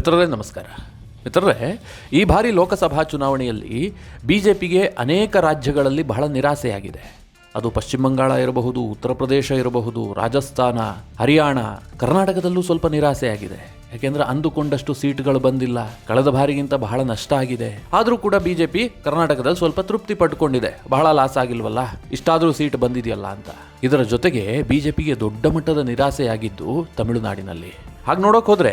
ಮಿತ್ರರೇ ನಮಸ್ಕಾರ. ಮಿತ್ರರೇ, ಈ ಬಾರಿ ಲೋಕಸಭಾ ಚುನಾವಣೆಯಲ್ಲಿ ಬಿಜೆಪಿಗೆ ಅನೇಕ ರಾಜ್ಯಗಳಲ್ಲಿ ಬಹಳ ನಿರಾಸೆಯಾಗಿದೆ. ಅದು ಪಶ್ಚಿಮ ಬಂಗಾಳ ಇರಬಹುದು, ಉತ್ತರ ಪ್ರದೇಶ ಇರಬಹುದು, ರಾಜಸ್ಥಾನ, ಹರಿಯಾಣ, ಕರ್ನಾಟಕದಲ್ಲೂ ಸ್ವಲ್ಪ ನಿರಾಸೆಯಾಗಿದೆ. ಯಾಕೆಂದರೆ ಅಂದುಕೊಂಡಷ್ಟು ಸೀಟ್ಗಳು ಬಂದಿಲ್ಲ, ಕಳೆದ ಬಾರಿಗಿಂತ ಬಹಳ ನಷ್ಟ ಆಗಿದೆ. ಆದರೂ ಕೂಡ ಬಿಜೆಪಿ ಕರ್ನಾಟಕದಲ್ಲಿ ಸ್ವಲ್ಪ ತೃಪ್ತಿ ಪಡ್ಕೊಂಡಿದೆ, ಬಹಳ ಲಾಸ್ ಆಗಿಲ್ವಲ್ಲ, ಇಷ್ಟಾದರೂ ಸೀಟ್ ಬಂದಿದೆಯಲ್ಲ ಅಂತ. ಇದರ ಜೊತೆಗೆ ಬಿಜೆಪಿಗೆ ದೊಡ್ಡ ಮಟ್ಟದ ನಿರಾಸೆಯಾಗಿದ್ದು ತಮಿಳುನಾಡಿನಲ್ಲಿ. ಹಾಗೆ ನೋಡೋಕೆ ಹೋದರೆ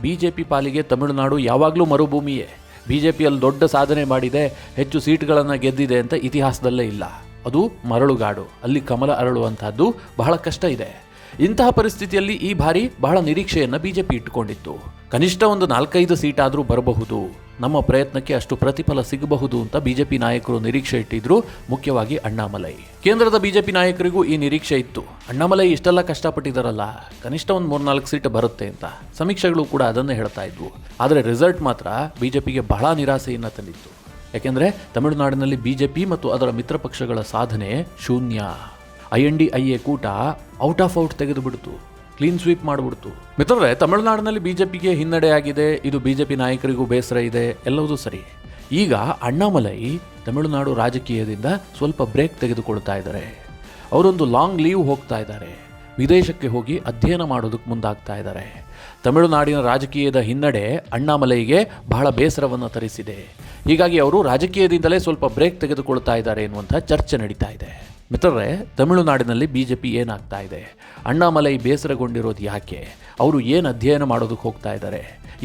ಬಿಜೆಪಿ ಪಾಲಿಗೆ ತಮಿಳುನಾಡು ಯಾವಾಗಲೂ ಮರುಭೂಮಿಯೇ. ಬಿಜೆಪಿಯಲ್ಲಿ ದೊಡ್ಡ ಸಾಧನೆ ಮಾಡಿದೆ, ಹೆಚ್ಚು ಸೀಟ್ಗಳನ್ನು ಗೆದ್ದಿದೆ ಅಂತ ಇತಿಹಾಸದಲ್ಲೇ ಇಲ್ಲ. ಅದು ಮರಳುಗಾಡು, ಅಲ್ಲಿ ಕಮಲ ಅರಳುವಂತಹದ್ದು ಬಹಳ ಕಷ್ಟ ಇದೆ. ಇಂತಹ ಪರಿಸ್ಥಿತಿಯಲ್ಲಿ ಈ ಬಾರಿ ಬಹಳ ನಿರೀಕ್ಷೆಯನ್ನು ಬಿಜೆಪಿ ಇಟ್ಟುಕೊಂಡಿತ್ತು. ಕನಿಷ್ಠ ಒಂದು 4-5 ಸೀಟ್ ಆದರೂ ಬರಬಹುದು, ನಮ್ಮ ಪ್ರಯತ್ನಕ್ಕೆ ಅಷ್ಟು ಪ್ರತಿಫಲ ಸಿಗಬಹುದು ಅಂತ ಬಿಜೆಪಿ ನಾಯಕರು ನಿರೀಕ್ಷೆ ಇಟ್ಟಿದ್ರು. ಮುಖ್ಯವಾಗಿ ಅಣ್ಣಾಮಲೈ, ಕೇಂದ್ರದ ಬಿಜೆಪಿ ನಾಯಕರಿಗೂ ಈ ನಿರೀಕ್ಷೆ ಇತ್ತು. ಅಣ್ಣಾಮಲೈ ಇಷ್ಟೆಲ್ಲ ಕಷ್ಟಪಟ್ಟಿದ್ದಾರಲ್ಲ, ಕನಿಷ್ಠ ಒಂದು 3-4 ಸೀಟ್ ಬರುತ್ತೆ ಅಂತ ಸಮೀಕ್ಷೆಗಳು ಕೂಡ ಅದನ್ನೇ ಹೇಳ್ತಾ ಇದ್ವು. ಆದರೆ ರಿಸಲ್ಟ್ ಮಾತ್ರ ಬಿಜೆಪಿಗೆ ಬಹಳ ನಿರಾಸೆಯನ್ನು ತಂದಿತ್ತು. ಯಾಕೆಂದರೆ ತಮಿಳುನಾಡಿನಲ್ಲಿ ಬಿಜೆಪಿ ಮತ್ತು ಅದರ ಮಿತ್ರ ಪಕ್ಷಗಳ ಸಾಧನೆ ಶೂನ್ಯ. INDIA ಕೂಟ ಔಟ್ ಆಫ್ ಔಟ್ ತೆಗೆದುಬಿಡ್ತು, ಕ್ಲೀನ್ ಸ್ವೀಪ್ ಮಾಡಿಬಿಡ್ತು. ಮಿತ್ರರೇ, ತಮಿಳುನಾಡಿನಲ್ಲಿ ಬಿಜೆಪಿಗೆ ಹಿನ್ನಡೆಯಾಗಿದೆ, ಇದು ಬಿಜೆಪಿ ನಾಯಕರಿಗೂ ಬೇಸರ ಇದೆ, ಎಲ್ಲವೂ ಸರಿ. ಈಗ ಅಣ್ಣಾಮಲೈ ತಮಿಳುನಾಡು ರಾಜಕೀಯದಿಂದ ಸ್ವಲ್ಪ ಬ್ರೇಕ್ ತೆಗೆದುಕೊಳ್ತಾ ಇದ್ದಾರೆ. ಅವರೊಂದು ಲಾಂಗ್ ಲೀವ್ ಹೋಗ್ತಾ ಇದ್ದಾರೆ, ವಿದೇಶಕ್ಕೆ ಹೋಗಿ ಅಧ್ಯಯನ ಮಾಡೋದಕ್ಕೆ ಮುಂದಾಗ್ತಾ ಇದ್ದಾರೆ. ತಮಿಳುನಾಡಿನ ರಾಜಕೀಯದ ಹಿನ್ನಡೆ ಅಣ್ಣಾಮಲೈಗೆ ಬಹಳ ಬೇಸರವನ್ನು ತರಿಸಿದೆ. ಹೀಗಾಗಿ ಅವರು ರಾಜಕೀಯದಿಂದಲೇ ಸ್ವಲ್ಪ ಬ್ರೇಕ್ ತೆಗೆದುಕೊಳ್ತಾ ಇದ್ದಾರೆ ಎನ್ನುವಂಥ ಚರ್ಚೆ ನಡೀತಾ ಇದೆ. ಮಿತ್ರರೇ, ತಮಿಳುನಾಡಿನಲ್ಲಿ ಬಿಜೆಪಿ ಏನಾಗ್ತಾ ಇದೆ, ಅಣ್ಣಾಮಲೈ ಬೇಸರಗೊಂಡಿರೋದು ಯಾಕೆ, ಅವರು ಏನು ಅಧ್ಯಯನ ಮಾಡೋದಕ್ಕೆ ಹೋಗ್ತಾ ಇದ್ದಾರೆ,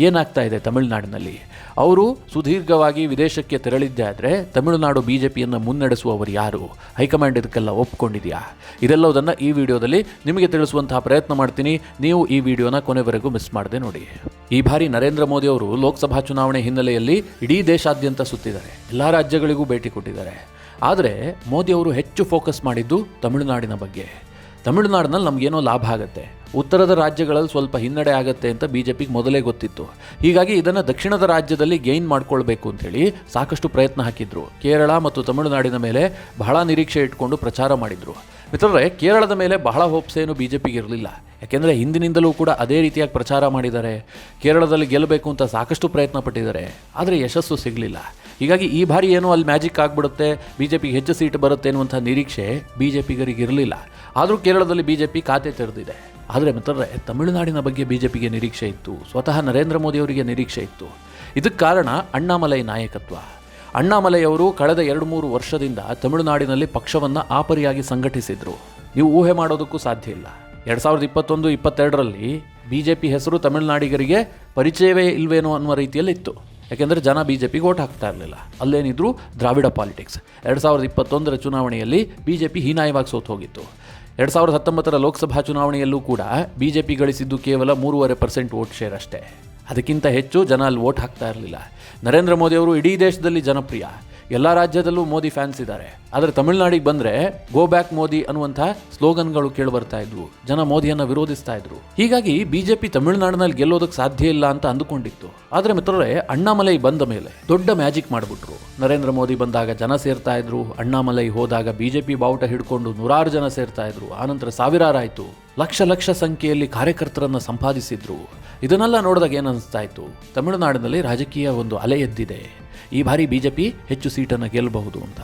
ಏನಾಗ್ತಾ ಇದೆ ತಮಿಳುನಾಡಿನಲ್ಲಿ, ಅವರು ಸುದೀರ್ಘವಾಗಿ ವಿದೇಶಕ್ಕೆ ತೆರಳಿದ್ದೇ ಆದರೆ ತಮಿಳುನಾಡು ಬಿಜೆಪಿಯನ್ನು ಮುನ್ನಡೆಸುವವರು ಯಾರು, ಹೈಕಮಾಂಡ್ ಇದಕ್ಕೆಲ್ಲ ಒಪ್ಕೊಂಡಿದೆಯಾ, ಇದೆಲ್ಲದನ್ನು ಈ ವಿಡಿಯೋದಲ್ಲಿ ನಿಮಗೆ ತಿಳಿಸುವಂತಹ ಪ್ರಯತ್ನ ಮಾಡ್ತೀನಿ. ನೀವು ಈ ವಿಡಿಯೋನ ಕೊನೆವರೆಗೂ ಮಿಸ್ ಮಾಡದೆ ನೋಡಿ. ಈ ಬಾರಿ ನರೇಂದ್ರ ಮೋದಿ ಅವರು ಲೋಕಸಭಾ ಚುನಾವಣೆ ಹಿನ್ನೆಲೆಯಲ್ಲಿ ಇಡೀ ದೇಶಾದ್ಯಂತ ಸುತ್ತಿದ್ದಾರೆ, ಎಲ್ಲ ರಾಜ್ಯಗಳಿಗೂ ಭೇಟಿ ಕೊಟ್ಟಿದ್ದಾರೆ. ಆದರೆ ಮೋದಿ ಅವರು ಹೆಚ್ಚು ಫೋಕಸ್ ಮಾಡಿದ್ದು ತಮಿಳುನಾಡಿನ ಬಗ್ಗೆ. ತಮಿಳುನಾಡಿನಲ್ಲಿ ನಮಗೇನೋ ಲಾಭ ಆಗುತ್ತೆ, ಉತ್ತರದ ರಾಜ್ಯಗಳಲ್ಲಿ ಸ್ವಲ್ಪ ಹಿನ್ನಡೆ ಆಗುತ್ತೆ ಅಂತ ಬಿಜೆಪಿಗೆ ಮೊದಲೇ ಗೊತ್ತಿತ್ತು. ಹೀಗಾಗಿ ಇದನ್ನು ದಕ್ಷಿಣದ ರಾಜ್ಯದಲ್ಲಿ ಗೈನ್ ಮಾಡ್ಕೊಳ್ಬೇಕು ಅಂತೇಳಿ ಸಾಕಷ್ಟು ಪ್ರಯತ್ನ ಹಾಕಿದ್ರು. ಕೇರಳ ಮತ್ತು ತಮಿಳುನಾಡಿನ ಮೇಲೆ ಬಹಳ ನಿರೀಕ್ಷೆ ಇಟ್ಕೊಂಡು ಪ್ರಚಾರ ಮಾಡಿದರು. ಮಿತ್ರರೇ, ಕೇರಳದ ಮೇಲೆ ಬಹಳ ಹೋಪ್ಸ್ ಏನು ಬಿಜೆಪಿಗೆ ಇರಲಿಲ್ಲ. ಯಾಕೆಂದರೆ ಹಿಂದಿನಿಂದಲೂ ಕೂಡ ಅದೇ ರೀತಿಯಾಗಿ ಪ್ರಚಾರ ಮಾಡಿದ್ದಾರೆ, ಕೇರಳದಲ್ಲಿ ಗೆಲ್ಲಬೇಕು ಅಂತ ಸಾಕಷ್ಟು ಪ್ರಯತ್ನ ಪಟ್ಟಿದ್ದಾರೆ, ಆದರೆ ಯಶಸ್ಸು ಸಿಗಲಿಲ್ಲ. ಹೀಗಾಗಿ ಈ ಬಾರಿ ಏನೋ ಅಲ್ಲಿ ಮ್ಯಾಜಿಕ್ ಆಗಿಬಿಡುತ್ತೆ, ಬಿಜೆಪಿಗೆ ಹೆಚ್ಚು ಸೀಟ್ ಬರುತ್ತೆ ಅನ್ನುವಂಥ ನಿರೀಕ್ಷೆ ಬಿಜೆಪಿಗರಿಗೆ ಇರಲಿಲ್ಲ. ಆದರೂ ಕೇರಳದಲ್ಲಿ ಬಿಜೆಪಿ ಖಾತೆ ತೆರೆದಿದೆ. ಆದರೆ ಮಿತ್ರರೇ, ತಮಿಳುನಾಡಿನ ಬಗ್ಗೆ ಬಿಜೆಪಿಗೆ ನಿರೀಕ್ಷೆ ಇತ್ತು, ಸ್ವತಃ ನರೇಂದ್ರ ಮೋದಿ ಅವರಿಗೆ ನಿರೀಕ್ಷೆ ಇತ್ತು. ಇದಕ್ಕೆ ಕಾರಣ ಅಣ್ಣಾಮಲೈ ನಾಯಕತ್ವ. ಅಣ್ಣಾಮಲೈ ಅವರು ಕಳೆದ 2-3 ವರ್ಷದಿಂದ ತಮಿಳುನಾಡಿನಲ್ಲಿ ಪಕ್ಷವನ್ನು ಆಪರಿಯಾಗಿ ಸಂಘಟಿಸಿದ್ರು. ನೀವು ಊಹೆ ಮಾಡೋದಕ್ಕೂ ಸಾಧ್ಯ ಇಲ್ಲ. 2021-22ರಲ್ಲಿ ಬಿಜೆಪಿ ಹೆಸರು ತಮಿಳುನಾಡಿಗರಿಗೆ ಪರಿಚಯವೇ ಇಲ್ವೇನೋ ಅನ್ನುವ ರೀತಿಯಲ್ಲಿ ಇತ್ತು. ಯಾಕೆಂದರೆ ಜನ ಬಿಜೆಪಿಗೆ ಓಟ್ ಹಾಕ್ತಾ ಇರಲಿಲ್ಲ, ಅಲ್ಲೇನಿದ್ರು ದ್ರಾವಿಡ ಪಾಲಿಟಿಕ್ಸ್. 2021ರ ಚುನಾವಣೆಯಲ್ಲಿ ಬಿಜೆಪಿ ಹೀನಾಯವಾಗಿ ಸೋತು ಹೋಗಿತ್ತು. 2019ರ ಲೋಕಸಭಾ ಚುನಾವಣೆಯಲ್ಲೂ ಕೂಡ ಬಿಜೆಪಿ ಗಳಿಸಿದ್ದು ಕೇವಲ 3.5% ವೋಟ್ ಶೇರ್ ಅಷ್ಟೇ. ಅದಕ್ಕಿಂತ ಹೆಚ್ಚು ಜನ ಅಲ್ಲಿ ವೋಟ್ ಹಾಕ್ತಾ ಇರಲಿಲ್ಲ. ನರೇಂದ್ರ ಮೋದಿ ಅವರು ಇಡೀ ದೇಶದಲ್ಲಿ ಜನಪ್ರಿಯ, ಎಲ್ಲ ರಾಜ್ಯದಲ್ಲೂ ಮೋದಿ ಫ್ಯಾನ್ಸ್ ಇದ್ದಾರೆ. ಆದರೆ ತಮಿಳುನಾಡಿಗೆ ಬಂದರೆ ಗೋ ಬ್ಯಾಕ್ ಮೋದಿ ಅನ್ನುವಂಥ ಸ್ಲೋಗನ್ಗಳು ಕೇಳಿಬರ್ತಾ ಇದ್ವು, ಜನ ಮೋದಿಯನ್ನು ವಿರೋಧಿಸ್ತಾ ಇದ್ರು. ಹೀಗಾಗಿ ಬಿಜೆಪಿ ತಮಿಳುನಾಡಿನಲ್ಲಿ ಗೆಲ್ಲೋದಕ್ಕೆ ಸಾಧ್ಯ ಇಲ್ಲ ಅಂತ ಅಂದುಕೊಂಡಿತ್ತು. ಆದರೆ ಮಿತ್ರರೇ, ಅಣ್ಣಾಮಲೈ ಬಂದ ಮೇಲೆ ದೊಡ್ಡ ಮ್ಯಾಜಿಕ್ ಮಾಡಿಬಿಟ್ರು. ನರೇಂದ್ರ ಮೋದಿ ಬಂದಾಗ ಜನ ಸೇರ್ತಾ ಇದ್ರು, ಅಣ್ಣಾಮಲೈ ಹೋದಾಗ ಬಿಜೆಪಿ ಬಾವುಟ ಹಿಡ್ಕೊಂಡು 100 ಜನ ಸೇರ್ತಾ ಇದ್ರು. ಆನಂತರ ಸಾವಿರಾರಾಯಿತು, ಲಕ್ಷ ಸಂಖ್ಯೆಯಲ್ಲಿ ಕಾರ್ಯಕರ್ತರನ್ನು ಸಂಪಾದಿಸಿದ್ರು. ಇದನ್ನೆಲ್ಲ ನೋಡಿದಾಗ ಏನನ್ನಿಸ್ತಾ ಇತ್ತು, ತಮಿಳುನಾಡಿನಲ್ಲಿ ರಾಜಕೀಯ ಒಂದು ಅಲೆ ಎದ್ದಿದೆ, ಈ ಬಾರಿ ಬಿಜೆಪಿ ಹೆಚ್ಚು ಸೀಟನ್ನು ಗೆಲ್ಲಬಹುದು ಅಂತ.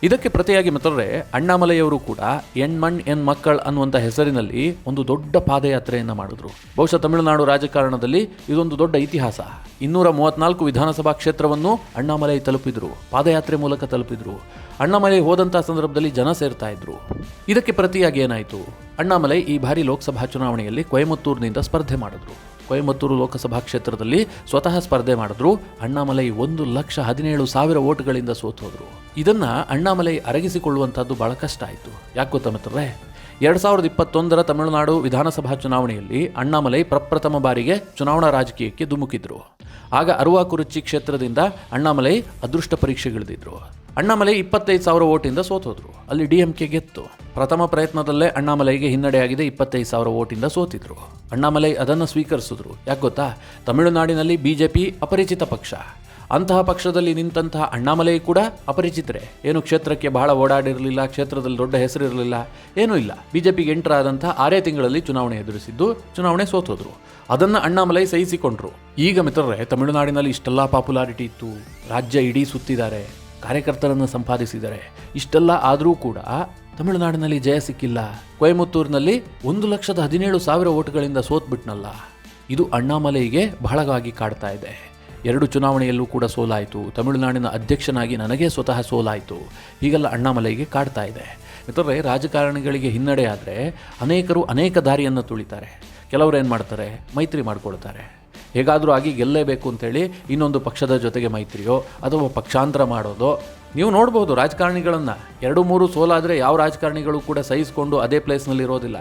ಇದಕ್ಕೆ ಪ್ರತಿಯಾಗಿ ಮಿತ್ರರೇ, ಅಣ್ಣಾಮಲೈಯವರು ಕೂಡ ಎಣ್ಮಣ್ ಎನ್ ಮಕ್ಕಳ್ ಅನ್ನುವಂಥ ಹೆಸರಿನಲ್ಲಿ ಒಂದು ದೊಡ್ಡ ಪಾದಯಾತ್ರೆಯನ್ನು ಮಾಡಿದ್ರು. ಬಹುಶಃ ತಮಿಳುನಾಡು ರಾಜಕಾರಣದಲ್ಲಿ ಇದೊಂದು ದೊಡ್ಡ ಇತಿಹಾಸ. 234 ವಿಧಾನಸಭಾ ಕ್ಷೇತ್ರವನ್ನು ಅಣ್ಣಾಮಲೈ ತಲುಪಿದ್ರು, ಪಾದಯಾತ್ರೆ ಮೂಲಕ ತಲುಪಿದ್ರು. ಅಣ್ಣಾಮಲೈ ಹೋದಂಥ ಸಂದರ್ಭದಲ್ಲಿ ಜನ ಸೇರ್ತಾ ಇದ್ರು. ಇದಕ್ಕೆ ಪ್ರತಿಯಾಗಿ ಏನಾಯಿತು, ಅಣ್ಣಾಮಲೈ ಈ ಬಾರಿ ಲೋಕಸಭಾ ಚುನಾವಣೆಯಲ್ಲಿ ಕೊಯಮತ್ತೂರಿನಿಂದ ಸ್ಪರ್ಧೆ ಮಾಡಿದ್ರು. ಕೊಯಮತ್ತೂರು ಲೋಕಸಭಾ ಕ್ಷೇತ್ರದಲ್ಲಿ ಸ್ವತಃ ಸ್ಪರ್ಧೆ ಮಾಡಿದ್ರು. ಅಣ್ಣಾಮಲೈ 1,17,000 ವೋಟ್ಗಳಿಂದ ಸೋತು ಹೋದರು. ಇದನ್ನು ಅಣ್ಣಾಮಲೈ ಅರಗಿಸಿಕೊಳ್ಳುವಂಥದ್ದು ಬಹಳ ಕಷ್ಟ ಆಯಿತು. ಯಾಕೆ ಗೊತ್ತಾ ಮಿತ್ರರೇ, 2021ರ ತಮಿಳುನಾಡು ವಿಧಾನಸಭಾ ಚುನಾವಣೆಯಲ್ಲಿ ಅಣ್ಣಾಮಲೈ ಪ್ರಪ್ರಥಮ ಬಾರಿಗೆ ಚುನಾವಣಾ ರಾಜಕೀಯಕ್ಕೆ ಧುಮುಕಿದ್ರು. ಆಗ ಅರುವಾಕುರಿಚ್ಚಿ ಕ್ಷೇತ್ರದಿಂದ ಅಣ್ಣಾಮಲೈ ಅದೃಷ್ಟ ಪರೀಕ್ಷೆಗಿಳಿದಿದ್ರು. ಅಣ್ಣಾಮಲೈ 25,000 ವೋಟಿಂದ ಸೋತೋದ್ರು. ಅಲ್ಲಿ DMK ಗೆತ್ತು. ಪ್ರಥಮ ಪ್ರಯತ್ನದಲ್ಲೇ ಅಣ್ಣಾಮಲೈಗೆ ಹಿನ್ನಡೆಯಾಗಿದೆ, 25,000 ವೋಟಿಂದ ಸೋತಿದ್ರು. ಅಣ್ಣಾಮಲೈ ಅದನ್ನು ಸ್ವೀಕರಿಸಿದ್ರು. ಯಾಕೆ ಗೊತ್ತಾ, ತಮಿಳುನಾಡಿನಲ್ಲಿ ಬಿಜೆಪಿ ಅಪರಿಚಿತ ಪಕ್ಷ, ಅಂತಹ ಪಕ್ಷದಲ್ಲಿ ನಿಂತಹ ಅಣ್ಣಾಮಲೈ ಕೂಡ ಅಪರಿಚಿತರೆ. ಏನು ಕ್ಷೇತ್ರಕ್ಕೆ ಬಹಳ ಓಡಾಡಿರಲಿಲ್ಲ, ಕ್ಷೇತ್ರದಲ್ಲಿ ದೊಡ್ಡ ಹೆಸರಿರಲಿಲ್ಲ, ಏನೂ ಇಲ್ಲ. ಬಿಜೆಪಿಗೆ ಎಂಟರ್ ಆದಂತಹ 6 ತಿಂಗಳಲ್ಲಿ ಚುನಾವಣೆ ಎದುರಿಸಿದ್ದು, ಚುನಾವಣೆ ಸೋತೋದ್ರು. ಅದನ್ನು ಅಣ್ಣಾಮಲೈ ಸಹಿಸಿಕೊಂಡ್ರು. ಈಗ ಮಿತ್ರರೇ, ತಮಿಳುನಾಡಿನಲ್ಲಿ ಇಷ್ಟೆಲ್ಲ ಪಾಪ್ಯುಲಾರಿಟಿ ಇತ್ತು, ರಾಜ್ಯ ಇಡೀ ಸುತ್ತಿದ್ದಾರೆ, ಕಾರ್ಯಕರ್ತರನ್ನು ಸಂಪಾದಿಸಿದ್ದಾರೆ. ಇಷ್ಟೆಲ್ಲ ಆದರೂ ಕೂಡ ತಮಿಳುನಾಡಿನಲ್ಲಿ ಜಯ ಸಿಕ್ಕಿಲ್ಲ. ಕೊಯಮತ್ತೂರಿನಲ್ಲಿ 1,17,000 ಓಟ್ಗಳಿಂದ ಸೋತ್ಬಿಟ್ನಲ್ಲ. ಇದು ಅಣ್ಣಾಮಲೈಗೆ ಬಹಳವಾಗಿ ಕಾಡ್ತಾ ಇದೆ. 2 ಚುನಾವಣೆಯಲ್ಲೂ ಕೂಡ ಸೋಲಾಯಿತು. ತಮಿಳುನಾಡಿನ ಅಧ್ಯಕ್ಷನಾಗಿ ನನಗೇ ಸ್ವತಃ ಸೋಲಾಯಿತು. ಹೀಗೆಲ್ಲ ಅಣ್ಣಾಮಲೈಗೆ ಕಾಡ್ತಾ ಇದೆ. ಮಿತ್ರರೇ, ರಾಜಕಾರಣಿಗಳಿಗೆ ಹಿನ್ನಡೆ ಆದರೆ ಅನೇಕರು ಅನೇಕ ದಾರಿಯನ್ನು ತುಳಿತಾರೆ. ಕೆಲವರು ಏನು ಮಾಡ್ತಾರೆ, ಮೈತ್ರಿ ಮಾಡ್ಕೊಳ್ತಾರೆ. ಹೇಗಾದರೂ ಆಗಿ ಗೆಲ್ಲೇಬೇಕು ಅಂತೇಳಿ ಇನ್ನೊಂದು ಪಕ್ಷದ ಜೊತೆಗೆ ಮೈತ್ರಿಯೋ ಅಥವಾ ಪಕ್ಷಾಂತರ ಮಾಡೋದೋ. ನೀವು ನೋಡ್ಬೋದು ರಾಜಕಾರಣಿಗಳನ್ನು, 2-3 ಸೋಲಾದರೆ ಯಾವ ರಾಜಕಾರಣಿಗಳು ಕೂಡ ಸಹಿಸ್ಕೊಂಡು ಅದೇ ಪ್ಲೇಸ್ನಲ್ಲಿ ಇರೋದಿಲ್ಲ.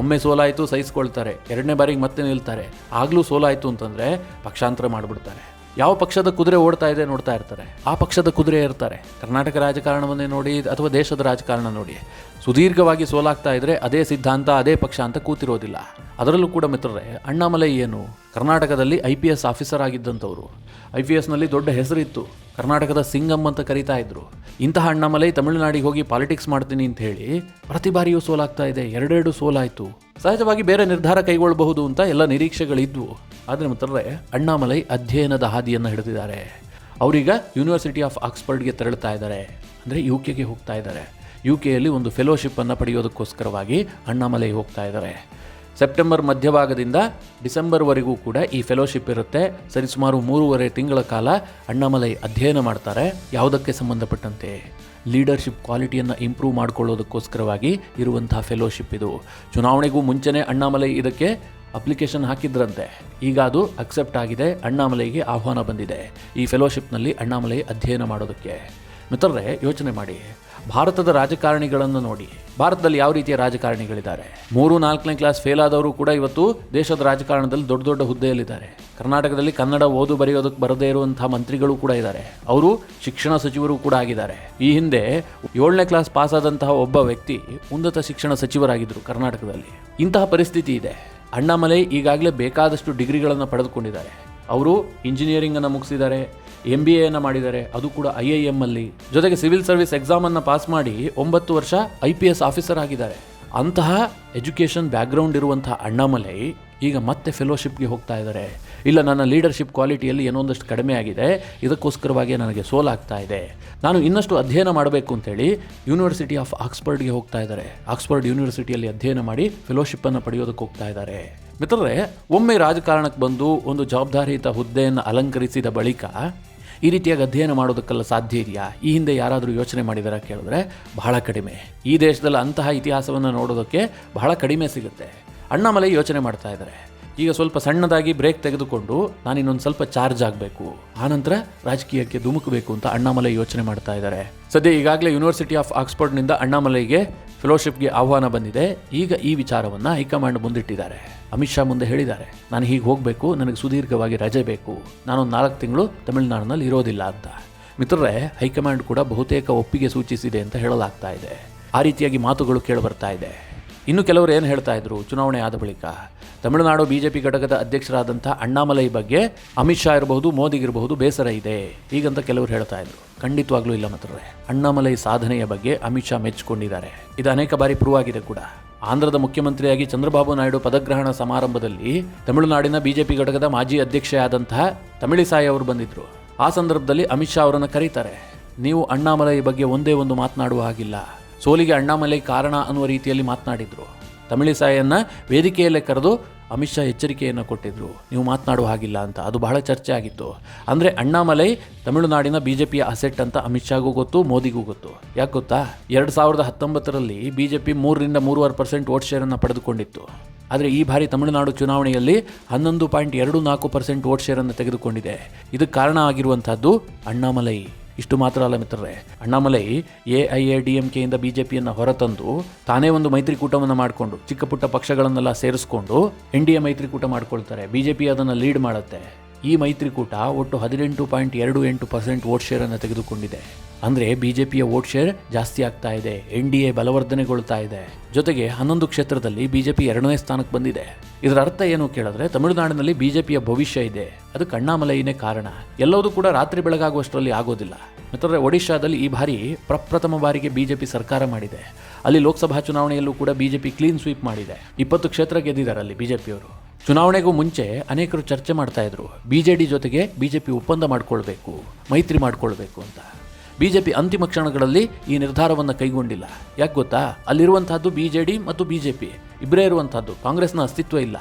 ಒಮ್ಮೆ ಸೋಲಾಯಿತು ಸಹಿಸ್ಕೊಳ್ತಾರೆ, 2ನೇ ಬಾರಿಗೆ ಮತ್ತೆ ನಿಲ್ತಾರೆ. ಆಗಲೂ ಸೋಲಾಯಿತು ಅಂತಂದರೆ ಪಕ್ಷಾಂತರ ಮಾಡಿಬಿಡ್ತಾರೆ. ಯಾವ ಪಕ್ಷದ ಕುದುರೆ ಓಡ್ತಾ ಇದೆ ನೋಡ್ತಾ ಇರ್ತಾರೆ, ಆ ಪಕ್ಷದ ಕುದುರೆ ಇರ್ತಾರೆ. ಕರ್ನಾಟಕ ರಾಜಕಾರಣವನ್ನೇ ನೋಡಿ ಅಥವಾ ದೇಶದ ರಾಜಕಾರಣ ನೋಡಿ, ಸುದೀರ್ಘವಾಗಿ ಸೋಲಾಗ್ತಾ ಇದ್ದರೆ ಅದೇ ಸಿದ್ಧಾಂತ, ಅದೇ ಪಕ್ಷ ಅಂತ ಕೂತಿರೋದಿಲ್ಲ. ಅದರಲ್ಲೂ ಕೂಡ ಮಿತ್ರರೇ, ಅಣ್ಣಾಮಲೈ ಏನು ಕರ್ನಾಟಕದಲ್ಲಿ IPS ಆಫೀಸರ್ ಆಗಿದ್ದಂಥವ್ರು. IPSನಲ್ಲಿ ದೊಡ್ಡ ಹೆಸರಿತ್ತು, ಕರ್ನಾಟಕದ ಸಿಂಗಮ್ ಅಂತ ಕರೀತಾ ಇದ್ರು. ಇಂತಹ ಅಣ್ಣಾಮಲೈ ತಮಿಳುನಾಡಿಗೆ ಹೋಗಿ ಪಾಲಿಟಿಕ್ಸ್ ಮಾಡ್ತೀನಿ ಅಂತ ಹೇಳಿ ಪ್ರತಿ ಬಾರಿಯೂ ಸೋಲಾಗ್ತಾ ಇದೆ. 2 ಸೋಲಾಯಿತು. ಸಹಜವಾಗಿ ಬೇರೆ ನಿರ್ಧಾರ ಕೈಗೊಳ್ಳಬಹುದು ಅಂತ ಎಲ್ಲ ನಿರೀಕ್ಷೆಗಳಿದ್ವು. ಆದರೆ ಮಿತ್ರರೇ, ಅಣ್ಣಾಮಲೈ ಅಧ್ಯಯನದ ಹಾದಿಯನ್ನು ಹಿಡಿದಿದ್ದಾರೆ. ಅವರೀಗ ಯೂನಿವರ್ಸಿಟಿ ಆಫ್ ಆಕ್ಸ್ಫರ್ಡ್ಗೆ ತೆರಳುತ್ತಾ ಇದ್ದಾರೆ, ಅಂದರೆ UK ಹೋಗ್ತಾ ಇದ್ದಾರೆ. UKಯಲ್ಲಿ ಒಂದು ಫೆಲೋಶಿಪ್ಪನ್ನು ಪಡೆಯೋದಕ್ಕೋಸ್ಕರವಾಗಿ ಅಣ್ಣಾಮಲೈ ಹೋಗ್ತಾ ಇದ್ದಾರೆ. ಸೆಪ್ಟೆಂಬರ್ ಮಧ್ಯಭಾಗದಿಂದ ಡಿಸೆಂಬರ್ವರೆಗೂ ಕೂಡ ಈ ಫೆಲೋಶಿಪ್ ಇರುತ್ತೆ. ಸರಿಸುಮಾರು 3.5 ತಿಂಗಳ ಕಾಲ ಅಣ್ಣಾಮಲೈ ಅಧ್ಯಯನ ಮಾಡ್ತಾರೆ. ಯಾವುದಕ್ಕೆ ಸಂಬಂಧಪಟ್ಟಂತೆ ಲೀಡರ್ಶಿಪ್ ಕ್ವಾಲಿಟಿಯನ್ನು ಇಂಪ್ರೂವ್ ಮಾಡ್ಕೊಳ್ಳೋದಕ್ಕೋಸ್ಕರವಾಗಿ ಇರುವಂತಹ ಫೆಲೋಶಿಪ್ ಇದು. ಚುನಾವಣೆಗೂ ಮುಂಚೆನೇ ಅಣ್ಣಾಮಲೈ ಇದಕ್ಕೆ ಅಪ್ಲಿಕೇಶನ್ ಹಾಕಿದ್ರಂತೆ. ಈಗ ಅದು ಅಕ್ಸೆಪ್ಟ್ ಆಗಿದೆ. ಅಣ್ಣಾಮಲೈಗೆ ಆಹ್ವಾನ ಬಂದಿದೆ ಈ ಫೆಲೋಶಿಪ್ನಲ್ಲಿ ಅಣ್ಣಾಮಲೈ ಅಧ್ಯಯನ ಮಾಡೋದಕ್ಕೆ. ಮಿತ್ರರೇ, ಯೋಚನೆ ಮಾಡಿ, ಭಾರತದ ರಾಜಕಾರಣಿಗಳನ್ನು ನೋಡಿ. ಭಾರತದಲ್ಲಿ ಯಾವ ರೀತಿಯ ರಾಜಕಾರಣಿಗಳಿದ್ದಾರೆ? 3-4ನೇ ಕ್ಲಾಸ್ ಫೇಲ್ ಆದವರು ಕೂಡ ಇವತ್ತು ದೇಶದ ರಾಜಕಾರಣದಲ್ಲಿ ದೊಡ್ಡ ದೊಡ್ಡ ಹುದ್ದೆಯಲ್ಲಿದ್ದಾರೆ. ಕರ್ನಾಟಕದಲ್ಲಿ ಕನ್ನಡ ಓದು ಬರೆಯೋದಕ್ಕೆ ಬರದೇ ಇರುವಂತಹ ಮಂತ್ರಿಗಳು ಕೂಡ ಇದ್ದಾರೆ. ಅವರು ಶಿಕ್ಷಣ ಸಚಿವರು ಕೂಡ ಆಗಿದ್ದಾರೆ. ಈ ಹಿಂದೆ 7ನೇ ಕ್ಲಾಸ್ ಪಾಸ್ ಆದಂತಹ ಒಬ್ಬ ವ್ಯಕ್ತಿ ಉನ್ನತ ಶಿಕ್ಷಣ ಸಚಿವರಾಗಿದ್ದರು ಕರ್ನಾಟಕದಲ್ಲಿ. ಇಂತಹ ಪರಿಸ್ಥಿತಿ ಇದೆ. ಅಣ್ಣಾಮಲೈ ಈಗಾಗಲೇ ಬೇಕಾದಷ್ಟು ಡಿಗ್ರಿಗಳನ್ನು ಪಡೆದುಕೊಂಡಿದ್ದಾರೆ. ಅವರು ಇಂಜಿನಿಯರಿಂಗನ್ನು ಮುಗಿಸಿದ್ದಾರೆ, MBA ಮಾಡಿದ್ದಾರೆ, ಅದು ಕೂಡ IIM ಅಲ್ಲಿ. ಜೊತೆಗೆ ಸಿವಿಲ್ ಸರ್ವಿಸ್ ಎಕ್ಸಾಮನ್ನು ಪಾಸ್ ಮಾಡಿ 9 ವರ್ಷ IPS ಆಫೀಸರ್ ಆಗಿದ್ದಾರೆ. ಅಂತಹ ಎಜುಕೇಷನ್ ಬ್ಯಾಕ್ಗ್ರೌಂಡ್ ಇರುವಂತಹ ಅಣ್ಣಾಮಲೈ ಈಗ ಮತ್ತೆ ಫೆಲೋಶಿಪ್ಗೆ ಹೋಗ್ತಾ ಇದ್ದಾರೆ. ಇಲ್ಲ, ನನ್ನ ಲೀಡರ್ಶಿಪ್ ಕ್ವಾಲಿಟಿಯಲ್ಲಿ ಏನೋ ಒಂದಷ್ಟು ಕಡಿಮೆ ಆಗಿದೆ, ಇದಕ್ಕೋಸ್ಕರವಾಗಿ ನನಗೆ ಸೋಲಾಗ್ತಾ ಇದೆ, ನಾನು ಇನ್ನಷ್ಟು ಅಧ್ಯಯನ ಮಾಡಬೇಕು ಅಂತೇಳಿ ಯೂನಿವರ್ಸಿಟಿ ಆಫ್ ಆಕ್ಸ್ಫರ್ಡ್ಗೆ ಹೋಗ್ತಾ ಇದ್ದಾರೆ. ಆಕ್ಸ್ಫರ್ಡ್ ಯೂನಿವರ್ಸಿಟಿಯಲ್ಲಿ ಅಧ್ಯಯನ ಮಾಡಿ ಫೆಲೋಶಿಪ್ಪನ್ನು ಪಡೆಯೋದಕ್ಕೆ ಹೋಗ್ತಾ ಇದ್ದಾರೆ. ಮಿತ್ರರೇ, ಒಮ್ಮೆ ರಾಜಕಾರಣಕ್ಕೆ ಬಂದು ಒಂದು ಜವಾಬ್ದಾರಿಯುತ ಹುದ್ದೆಯನ್ನು ಅಲಂಕರಿಸಿದ ಬಳಿಕ ಈ ರೀತಿಯಾಗಿ ಅಧ್ಯಯನ ಮಾಡೋದಕ್ಕೆಲ್ಲ ಸಾಧ್ಯ ಇದೆಯಾ? ಈ ಹಿಂದೆ ಯಾರಾದರೂ ಯೋಚನೆ ಮಾಡಿದಾರ ಕೇಳಿದ್ರೆ ಬಹಳ ಕಡಿಮೆ. ಈ ದೇಶದಲ್ಲಿ ಅಂತಹ ಇತಿಹಾಸವನ್ನು ನೋಡೋದಕ್ಕೆ ಬಹಳ ಕಡಿಮೆ ಸಿಗುತ್ತೆ. ಅಣ್ಣಾಮಲೈ ಯೋಚನೆ ಮಾಡ್ತಾ ಇದ್ದಾರೆ, ಈಗ ಸ್ವಲ್ಪ ಸಣ್ಣದಾಗಿ ಬ್ರೇಕ್ ತೆಗೆದುಕೊಂಡು ನಾನು ಇನ್ನೊಂದು ಸ್ವಲ್ಪ ಚಾರ್ಜ್ ಆಗಬೇಕು, ಆನಂತರ ರಾಜಕೀಯಕ್ಕೆ ಧುಮುಕಬೇಕು ಅಂತ ಅಣ್ಣಾಮಲೈ ಯೋಚನೆ ಮಾಡ್ತಾ ಇದ್ದಾರೆ. ಸದ್ಯ ಈಗಾಗಲೇ ಯೂನಿವರ್ಸಿಟಿ ಆಫ್ ಆಕ್ಸ್ಫರ್ಡ್ನಿಂದ ಅಣ್ಣಾಮಲೈಗೆ ಫೆಲೋಶಿಪ್ಗೆ ಆಹ್ವಾನ ಬಂದಿದೆ. ಈಗ ಈ ವಿಚಾರವನ್ನು ಹೈಕಮಾಂಡ್ ಮುಂದಿಟ್ಟಿದ್ದಾರೆ. ಅಮಿತ್ ಶಾ ಮುಂದೆ ಹೇಳಿದ್ದಾರೆ, ನಾನು ಹೀಗೆ ಹೋಗಬೇಕು, ನನಗೆ ಸುದೀರ್ಘವಾಗಿ ರಜೆ ಬೇಕು, ನಾನೊಂದು 4 ತಿಂಗಳು ತಮಿಳುನಾಡಿನಲ್ಲಿ ಇರೋದಿಲ್ಲ ಅಂತ. ಮಿತ್ರರೇ, ಹೈಕಮಾಂಡ್ ಕೂಡ ಬಹುತೇಕ ಒಪ್ಪಿಗೆ ಸೂಚಿಸಿದೆ ಅಂತ ಹೇಳಲಾಗ್ತಾ ಇದೆ. ಆ ರೀತಿಯಾಗಿ ಮಾತುಗಳು ಕೇಳಿಬರ್ತಾ ಇದೆ. ಇನ್ನು ಕೆಲವರು ಏನು ಹೇಳ್ತಾ ಇದ್ರು, ಚುನಾವಣೆ ಆದ ಬಳಿಕ ತಮಿಳುನಾಡು BJP ಘಟಕದ ಅಧ್ಯಕ್ಷರಾದಂಥ ಅಣ್ಣಾಮಲೈ ಬಗ್ಗೆ ಅಮಿತ್ ಶಾ ಇರಬಹುದು, ಮೋದಿಗಿರಬಹುದು ಬೇಸರ ಇದೆ ಹೀಗಂತ ಕೆಲವರು ಹೇಳ್ತಾ ಇದ್ರು. ಖಂಡಿತವಾಗ್ಲೂ ಇಲ್ಲ ಮಿತ್ರರೇ, ಅಣ್ಣಾಮಲೈ ಸಾಧನೆಯ ಬಗ್ಗೆ ಅಮಿತ್ ಶಾ ಮೆಚ್ಚಿಕೊಂಡಿದ್ದಾರೆ. ಇದು ಅನೇಕ ಬಾರಿ ಪ್ರೂವ್ ಆಗಿದೆ ಕೂಡ. ಆಂಧ್ರದ ಮುಖ್ಯಮಂತ್ರಿಯಾಗಿ ಚಂದ್ರಬಾಬು ನಾಯ್ಡು ಪದಗ್ರಹಣ ಸಮಾರಂಭದಲ್ಲಿ ತಮಿಳುನಾಡಿನ BJP ಘಟಕದ ಮಾಜಿ ಅಧ್ಯಕ್ಷೆಯಾದಂತಹ ತಮಿಳಿಸಾಯಿ ಅವರು ಬಂದಿದ್ದರು. ಆ ಸಂದರ್ಭದಲ್ಲಿ ಅಮಿತ್ ಶಾ ಅವರನ್ನು ಕರೀತಾರೆ, ನೀವು ಅಣ್ಣಾಮಲೈ ಬಗ್ಗೆ ಒಂದೇ ಒಂದು ಮಾತನಾಡುವ ಹಾಗಿಲ್ಲ, ಸೋಲಿಗೆ ಅಣ್ಣಾಮಲೈ ಕಾರಣ ಅನ್ನುವ ರೀತಿಯಲ್ಲಿ ಮಾತನಾಡಿದರು. ತಮಿಳಿಸಾಯಿಯನ್ನು ವೇದಿಕೆಯಲ್ಲೇ ಕರೆದು ಅಮಿತ್ ಶಾ ಎಚ್ಚರಿಕೆಯನ್ನು ಕೊಟ್ಟಿದ್ದರು, ನೀವು ಮಾತನಾಡುವ ಹಾಗಿಲ್ಲ ಅಂತ. ಅದು ಬಹಳ ಚರ್ಚೆ ಆಗಿತ್ತು. ಅಂದರೆ ಅಣ್ಣಾಮಲೈ ತಮಿಳುನಾಡಿನ BJPಯ ಅಸೆಟ್ ಅಂತ ಅಮಿತ್ ಶಾಗೂ ಗೊತ್ತು, ಮೋದಿಗೂ ಗೊತ್ತು. ಯಾಕೆ ಗೊತ್ತಾ? 2019ರಲ್ಲಿ BJP 3-3.5% ವೋಟ್ ಶೇರನ್ನು ಪಡೆದುಕೊಂಡಿತ್ತು. ಆದರೆ ಈ ಬಾರಿ ತಮಿಳುನಾಡು ಚುನಾವಣೆಯಲ್ಲಿ 11.24% ವೋಟ್ ಶೇರನ್ನು ತೆಗೆದುಕೊಂಡಿದೆ. ಇದಕ್ಕೆ ಕಾರಣ ಆಗಿರುವಂಥದ್ದು ಅಣ್ಣಾಮಲೈ. ಇಷ್ಟು ಮಾತ್ರ ಅಲ್ಲ ಮಿತ್ರರೇ, ಅಣ್ಣಾಮಲೈ AIADMKಯಿಂದ BJPಯನ್ನು ಹೊರತಂದು ತಾನೇ ಒಂದು ಮೈತ್ರಿಕೂಟವನ್ನು ಮಾಡಿಕೊಂಡು ಚಿಕ್ಕ ಪುಟ್ಟ ಪಕ್ಷಗಳನ್ನೆಲ್ಲ ಸೇರಿಸ್ಕೊಂಡು NDA ಮೈತ್ರಿಕೂಟ ಮಾಡ್ಕೊಳ್ತಾರೆ. BJP ಅದನ್ನು ಲೀಡ್ ಮಾಡುತ್ತೆ. ಈ ಮೈತ್ರಿಕೂಟ ಒಟ್ಟು 18.28% ವೋಟ್ ಶೇರನ್ನು ತೆಗೆದುಕೊಂಡಿದೆ. ಅಂದರೆ BJPಯ ವೋಟ್ ಶೇರ್ ಜಾಸ್ತಿ ಆಗ್ತಾ ಇದೆ, NDA ಬಲವರ್ಧನೆಗೊಳ್ತಾ ಇದೆ. ಜೊತೆಗೆ 11 ಕ್ಷೇತ್ರದಲ್ಲಿ BJP 2ನೇ ಸ್ಥಾನಕ್ಕೆ ಬಂದಿದೆ. ಇದರ ಅರ್ಥ ಏನು ಕೇಳಿದ್ರೆ ತಮಿಳುನಾಡಿನಲ್ಲಿ BJPಯ ಭವಿಷ್ಯ ಇದೆ. ಅದಕ್ಕೆ ಅಣ್ಣಾಮಲೈನೇ ಕಾರಣ. ಎಲ್ಲವೂ ಕೂಡ ರಾತ್ರಿ ಬೆಳಗಾಗುವಷ್ಟರಲ್ಲಿ ಆಗೋದಿಲ್ಲ. ಮಿತ್ರರೇ, ಒಡಿಶಾದಲ್ಲಿ ಈ ಬಾರಿ ಪ್ರಪ್ರಥಮ ಬಾರಿಗೆ BJP ಸರ್ಕಾರ ಮಾಡಿದೆ. ಅಲ್ಲಿ ಲೋಕಸಭಾ ಚುನಾವಣೆಯಲ್ಲೂ ಕೂಡ BJP ಕ್ಲೀನ್ ಸ್ವೀಪ್ ಮಾಡಿದೆ. 20 ಕ್ಷೇತ್ರ ಗೆದ್ದಿದ್ದಾರೆ ಅಲ್ಲಿ BJPಯವರು. ಚುನಾವಣೆಗೂ ಮುಂಚೆ ಅನೇಕರು ಚರ್ಚೆ ಮಾಡ್ತಾ ಇದ್ರು, BJD ಜೊತೆಗೆ BJP ಒಪ್ಪಂದ ಮಾಡ್ಕೊಳ್ಬೇಕು, ಮೈತ್ರಿ ಮಾಡ್ಕೊಳ್ಬೇಕು ಅಂತ. BJP ಅಂತಿಮ ಕ್ಷಣಗಳಲ್ಲಿ ಈ ನಿರ್ಧಾರವನ್ನು ಕೈಗೊಂಡಿಲ್ಲ. ಯಾಕೆ ಗೊತ್ತಾ? ಅಲ್ಲಿರುವಂತಹದ್ದು BJD ಮತ್ತು BJP ಇಬ್ಬರೇ ಇರುವಂತಹದ್ದು. ಕಾಂಗ್ರೆಸ್ನ ಅಸ್ತಿತ್ವ ಇಲ್ಲ.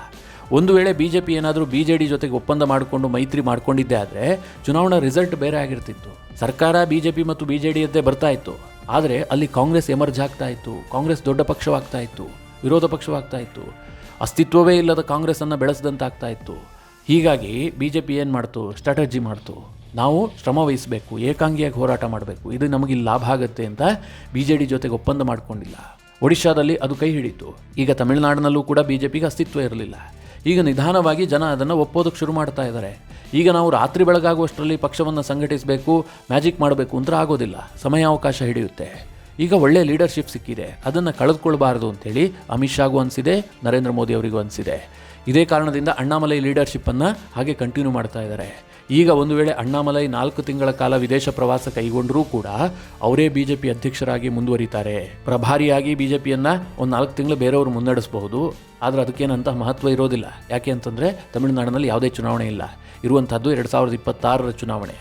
ಒಂದು ವೇಳೆ BJP ಏನಾದರೂ BJD ಜೊತೆಗೆ ಒಪ್ಪಂದ ಮಾಡಿಕೊಂಡು ಮೈತ್ರಿ ಮಾಡ್ಕೊಂಡಿದ್ದೆ ಆದರೆ ಚುನಾವಣಾ ರಿಸಲ್ಟ್ ಬೇರೆ ಆಗಿರ್ತಿತ್ತು. ಸರ್ಕಾರ BJP ಮತ್ತು BJDಯದ್ದೇ ಬರ್ತಾ ಇತ್ತು. ಆದರೆ ಅಲ್ಲಿ ಕಾಂಗ್ರೆಸ್ ಎಮರ್ಜ್ ಆಗ್ತಾ ಇತ್ತು. ಕಾಂಗ್ರೆಸ್ ದೊಡ್ಡ ಪಕ್ಷವಾಗ್ತಾ ಇತ್ತು, ವಿರೋಧ ಪಕ್ಷವಾಗ್ತಾ ಇತ್ತು. ಅಸ್ತಿತ್ವವೇ ಇಲ್ಲದ ಕಾಂಗ್ರೆಸ್ಸನ್ನು ಬೆಳೆಸಿದಂತಾಗ್ತಾ ಇತ್ತು. ಹೀಗಾಗಿ BJP ಏನು ಮಾಡ್ತು? ಸ್ಟ್ರಾಟಜಿ ಮಾಡ್ತು. ನಾವು ಶ್ರಮ ವಹಿಸಬೇಕು, ಏಕಾಂಗಿಯಾಗಿ ಹೋರಾಟ ಮಾಡಬೇಕು, ಇದು ನಮಗೆ ಲಾಭ ಆಗುತ್ತೆ ಅಂತ BJD ಜೊತೆಗೆ ಒಪ್ಪಂದ ಮಾಡ್ಕೊಂಡಿಲ್ಲ. ಒಡಿಶಾದಲ್ಲಿ ಅದು ಕೈ ಹಿಡಿತು. ಈಗ ತಮಿಳುನಾಡಿನಲ್ಲೂ ಕೂಡ BJPಗೆ ಅಸ್ತಿತ್ವ ಇರಲಿಲ್ಲ. ಈಗ ನಿಧಾನವಾಗಿ ಜನ ಅದನ್ನು ಒಪ್ಪೋದಕ್ಕೆ ಶುರು ಮಾಡ್ತಾ ಇದ್ದಾರೆ. ಈಗ ನಾವು ರಾತ್ರಿ ಬೆಳಗಾಗುವಷ್ಟರಲ್ಲಿ ಪಕ್ಷವನ್ನು ಸಂಘಟಿಸಬೇಕು, ಮ್ಯಾಜಿಕ್ ಮಾಡಬೇಕು ಅಂತ ಆಗೋದಿಲ್ಲ. ಸಮಯಾವಕಾಶ ಹಿಡಿಯುತ್ತೆ. ಈಗ ಒಳ್ಳೆ ಲೀಡರ್ಶಿಪ್ ಸಿಕ್ಕಿದೆ, ಅದನ್ನು ಕಳೆದುಕೊಳ್ಬಾರ್ದು ಅಂತೇಳಿ ಅಮಿತ್ ಶಾಗೂ ಅನಿಸಿದೆ, ನರೇಂದ್ರ ಮೋದಿ ಅವರಿಗೂ ಅನಿಸಿದೆ. ಇದೇ ಕಾರಣದಿಂದ ಅಣ್ಣಾಮಲೈ ಲೀಡರ್ಶಿಪ್ಪನ್ನು ಹಾಗೆ ಕಂಟಿನ್ಯೂ ಮಾಡ್ತಾ ಇದ್ದಾರೆ. ಈಗ ಒಂದು ವೇಳೆ ಅಣ್ಣಾಮಲೈ 4 ತಿಂಗಳ ಕಾಲ ವಿದೇಶ ಪ್ರವಾಸ ಕೈಗೊಂಡರೂ ಕೂಡ ಅವರೇ BJP ಅಧ್ಯಕ್ಷರಾಗಿ ಮುಂದುವರಿತಾರೆ. ಪ್ರಭಾರಿಯಾಗಿ BJPಯನ್ನು ಒಂದು 4 ತಿಂಗಳು ಬೇರೆಯವರು ಮುನ್ನಡೆಸಬಹುದು. ಆದರೆ ಅದಕ್ಕೇನಂತ ಮಹತ್ವ ಇರೋದಿಲ್ಲ. ಯಾಕೆ ಅಂತಂದರೆ ತಮಿಳುನಾಡಿನಲ್ಲಿ ಯಾವುದೇ ಚುನಾವಣೆ ಇಲ್ಲ. ಇರುವಂಥದ್ದು 2026ರ ಚುನಾವಣೆ.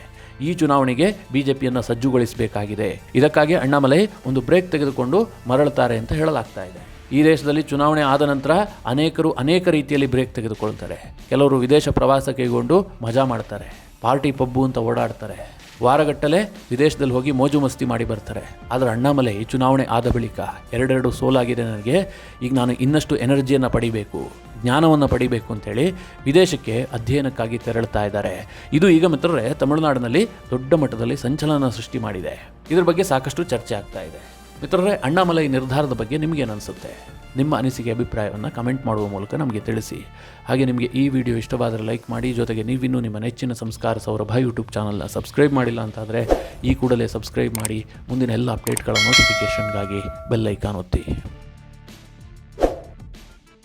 ಈ ಚುನಾವಣೆಗೆ BJPಯನ್ನು ಸಜ್ಜುಗೊಳಿಸಬೇಕಾಗಿದೆ. ಇದಕ್ಕಾಗಿ ಅಣ್ಣಾಮಲೈ ಒಂದು ಬ್ರೇಕ್ ತೆಗೆದುಕೊಂಡು ಮರಳುತ್ತಾರೆ ಅಂತ ಹೇಳಲಾಗ್ತಾ ಇದೆ. ಈ ದೇಶದಲ್ಲಿ ಚುನಾವಣೆ ಆದ ನಂತರ ಅನೇಕರು ಅನೇಕ ರೀತಿಯಲ್ಲಿ ಬ್ರೇಕ್ ತೆಗೆದುಕೊಳ್ತಾರೆ. ಕೆಲವರು ವಿದೇಶ ಪ್ರವಾಸ ಕೈಗೊಂಡು ಮಜಾ ಮಾಡ್ತಾರೆ, ಪಾರ್ಟಿ ಪಬ್ಬು ಅಂತ ಓಡಾಡ್ತಾರೆ, ವಾರಗಟ್ಟಲೆ ವಿದೇಶದಲ್ಲಿ ಹೋಗಿ ಮೋಜು ಮಸ್ತಿ ಮಾಡಿ ಬರ್ತಾರೆ. ಆದರೆ ಅಣ್ಣಾಮಲೈ ಚುನಾವಣೆ ಆದ ಬಳಿಕ 2 ಸೋಲಾಗಿದೆ ನನಗೆ, ಈಗ ನಾನು ಇನ್ನಷ್ಟು ಎನರ್ಜಿಯನ್ನು ಪಡಿಬೇಕು, ಜ್ಞಾನವನ್ನು ಪಡಿಬೇಕು ಅಂತೇಳಿ ವಿದೇಶಕ್ಕೆ ಅಧ್ಯಯನಕ್ಕಾಗಿ ತೆರಳುತ್ತಾ ಇದ್ದಾರೆ. ಇದು ಈಗ ಮಿತ್ರರೇ ತಮಿಳುನಾಡಿನಲ್ಲಿ ದೊಡ್ಡ ಮಟ್ಟದಲ್ಲಿ ಸಂಚಲನ ಸೃಷ್ಟಿ ಮಾಡಿದೆ. ಇದರ ಬಗ್ಗೆ ಸಾಕಷ್ಟು ಚರ್ಚೆ ಆಗ್ತಾ ಇದೆ. ಮಿತ್ರರೇ, ಅಣ್ಣಾಮಲೈ ನಿರ್ಧಾರದ ಬಗ್ಗೆ ನಿಮಗೇನು ಅನಿಸುತ್ತೆ? ನಿಮ್ಮ ಅನಿಸಿಕೆ ಅಭಿಪ್ರಾಯವನ್ನು ಕಮೆಂಟ್ ಮಾಡುವ ಮೂಲಕ ನಮಗೆ ತಿಳಿಸಿ. ಹಾಗೆ ನಿಮಗೆ ಈ ವಿಡಿಯೋ ಇಷ್ಟವಾದರೆ ಲೈಕ್ ಮಾಡಿ. ಜೊತೆಗೆ ನೀವಿನ್ನೂ ನಿಮ್ಮ ನೆಚ್ಚಿನ ಸಂಸ್ಕಾರ ಸೌರಭ ಯೂಟ್ಯೂಬ್ ಚಾನಲ್ನ ಸಬ್ಸ್ಕ್ರೈಬ್ ಮಾಡಿಲ್ಲ ಅಂತಾದರೆ ಈ ಕೂಡಲೇ ಸಬ್ಸ್ಕ್ರೈಬ್ ಮಾಡಿ. ಮುಂದಿನ ಎಲ್ಲ ಅಪ್ಡೇಟ್ಗಳ ನೋಟಿಫಿಕೇಷನ್ಗಾಗಿ ಬೆಲ್ ಐಕಾನ್ ಒತ್ತಿ.